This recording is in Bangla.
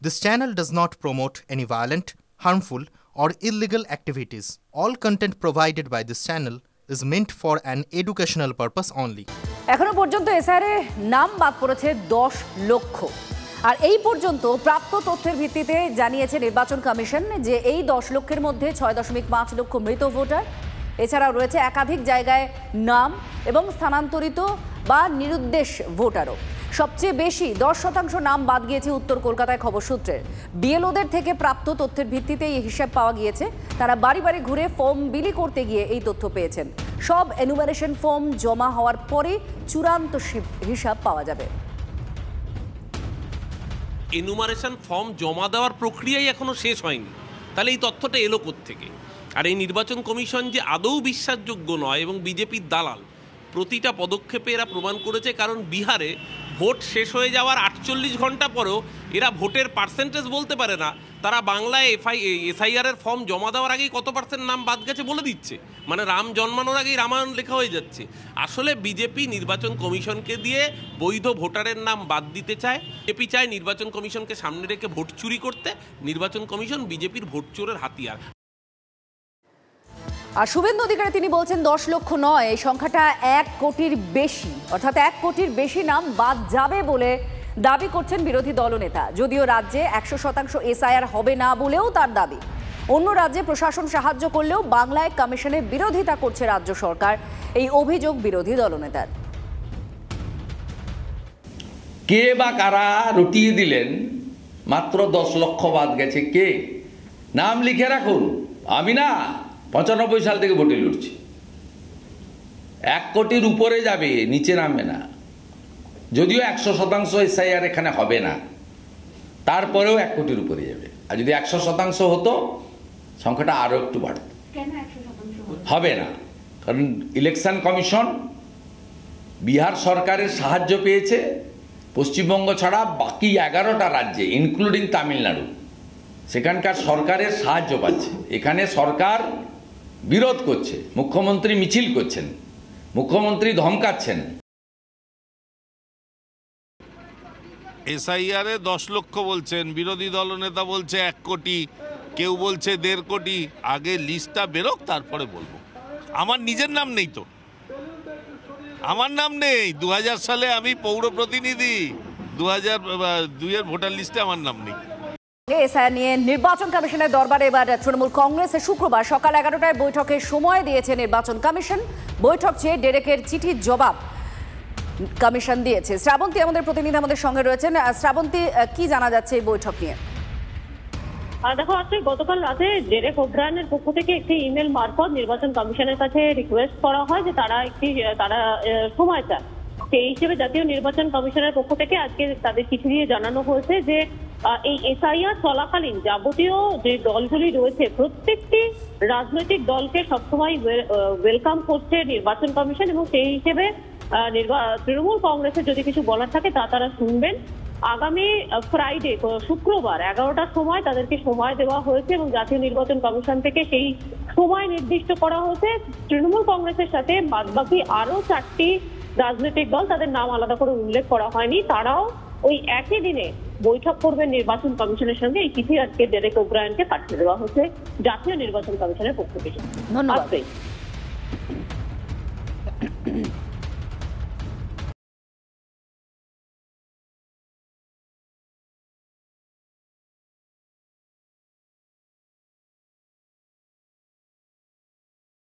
This channel does not promote any violent, harmful, or illegal activities. All content provided by this channel is meant for an educational purpose only. এখনো পর্যন্ত এসআইআরে নাম বাদ পড়েছে 10 লক্ষ। আর এই পর্যন্ত প্রাপ্ত তথ্যের ভিত্তিতে জানিয়েছে নির্বাচন কমিশন যে এই 10 লক্ষের মধ্যে 6.5 লক্ষ মৃত ভোটার, এছাড়াও রয়েছে একাধিক জায়গায় নাম এবং স্থানান্তরিত বা নিরুদ্দেশ ভোটারও। সবচেয়ে বেশি 10% নাম বাদ গিয়েছে উত্তর কলকাতায় খবর সূত্রের। বিএলওদের থেকে প্রাপ্ত তথ্যের ভিত্তিতে এই হিসাব পাওয়া গিয়েছে। তারা বাড়ি বাড়ি ঘুরে ফর্ম বিলি করতে গিয়ে এই তথ্য পেয়েছেন। সব এনুমারেশন ফর্ম জমা হওয়ার পরে চূড়ান্ত হিসাব পাওয়া যাবে। এনুমারেশন ফর্ম জমা দেওয়ার প্রক্রিয়াই এখনো শেষ হয়নি, তাহলে এই তথ্যটা এলো কোত্থেকে? আর এই নির্বাচন কমিশন যে আদৌ বিশ্বাসযোগ্য নয় এবং বিজেপির দালাল, প্রতিটা পদক্ষেপে এরা প্রমাণ করেছে। কারণ বিহারে ভোট শেষ হয়ে যাওয়ার 48 ঘন্টা পরেও এরা ভোটের পার্সেন্টেজ বলতে পারে না। তারা বাংলায় এসআইআরের ফর্ম জমা দেওয়ার আগেই কত পার্সেন্ট নাম বাদ গেছে বলে দিচ্ছে, মানে রাম জন্মানোর আগেই রামায়ণ লেখা হয়ে যাচ্ছে। আসলে বিজেপি নির্বাচন কমিশনকে দিয়ে বৈধ ভোটারের নাম বাদ দিতে চায়। বিজেপি চায় নির্বাচন কমিশনকে সামনে রেখে ভোট চুরি করতে। নির্বাচন কমিশন বিজেপির ভোট চোরের হাতিয়ার। আর শুভেন্দু অধিকারী তিনি বলছেন 10 লক্ষ নয়, এই সংখ্যাটা 1 কোটির বেশি, অর্থাৎ 1 কোটির বেশি নাম বাদ যাবে বলে দাবি করছেন বিরোধী দলনেতা। যদিও রাজ্যে 100% এসআইআর হবে না বলেও তার দাবি। অন্য রাজ্যে প্রশাসন সাহায্য করলেও বাংলায় কমিশনের বিরোধিতা করছে রাজ্য সরকার, এই অভিযোগ বিরোধী দলনেতার। কে বা কারা রটিয়ে দিলেন মাত্র 10 লক্ষ বাদ গেছে? কে? নাম লিখে রাখুন। আমি না 95 সাল থেকে ভোটে লড়ছি। 1 কোটির উপরে যাবে, নিচে নামবে না। যদিও 100% এসআইআর এখানে হবে না, তারপরেও 1 কোটির উপরে যাবে। আর যদি 100% হতো সংখ্যাটা আরও একটু বাড়ত। হবে না, কারণ ইলেকশন কমিশন বিহার সরকারের সাহায্য পেয়েছে, পশ্চিমবঙ্গ ছাড়া বাকি 11টা রাজ্যে ইনক্লুডিং তামিলনাড়ু সেখানকার সরকারের সাহায্য পাচ্ছে। এখানে সরকার বিরোধ করছে, মুখ্যমন্ত্রী মিছিল করছেন, মুখ্যমন্ত্রী ধমকাচ্ছেন। এসআইআরে 10 লক্ষ বলছেন, বিরোধী দলনেতা বলছে 1 কোটি, কেউ বলছে 1.5 কোটি। আগে লিস্টটা বেরোক, তারপরে বলবো। আমার নিজের নাম নেই তো, আমার নাম নেই। 2000 সালে আমি পৌর প্রতিনিধি, 2002 ভোটার লিস্টে আমার নাম নেই। এসআইআর নিয়ে নির্বাচন কমিশনের দরবারে এবার তৃণমূল কংগ্রেসের শুক্রবার সকাল 11টায় বৈঠকের সময় দিয়েছে নির্বাচন কমিশন। বৈঠক চেয়ে ডেরেকের চিঠির জবাব কমিশন দিয়েছে। শ্রাবন্তী আমাদের প্রতিনিধি আমাদের সঙ্গে রয়েছেন। শ্রাবন্তী, কি জানা যাচ্ছে এই বৈঠক নিয়ে? দেখো, আজকে গতকাল রাতে ডেরেক ওব্রায়ানের পক্ষ থেকে একটি ইমেল মারফত নির্বাচন কমিশনের কাছে রিকোয়েস্ট করা হয় যে তারা সময় চায়। সেই হিসেবে জাতীয় নির্বাচন কমিশনের পক্ষ থেকে আজকে তাদের চিঠি দিয়ে জানানো হয়েছে যে এই এসআইআর চলাকালীন যাবতীয় যে দলগুলি রয়েছে প্রত্যেকটি রাজনৈতিক দলকে সবসময় ওয়েলকাম করছে নির্বাচন কমিশন, এবং সেই হিসেবে তৃণমূল কংগ্রেসের যদি কিছু বলার থাকে তা তারা শুনবেন। আগামী ফ্রাইডে শুক্রবার 11টার সময় তাদেরকে সময় দেওয়া হয়েছে এবং জাতীয় নির্বাচন কমিশন থেকে সেই সময় নির্দিষ্ট করা হয়েছে। তৃণমূল কংগ্রেসের সাথে বাদবাকি আরো 4টি রাজনৈতিক দল, তাদের নাম আলাদা করে উল্লেখ করা হয়নি, তারাও ওই একই দিনে বৈঠক করবেন নির্বাচন কমিশনের সঙ্গে। এই চিঠি আজকে ডেরেক ওব্রায়ানকে পাঠিয়ে দেওয়া হয়েছে জাতীয় নির্বাচন কমিশনের পক্ষ থেকে। ধন্যবাদ।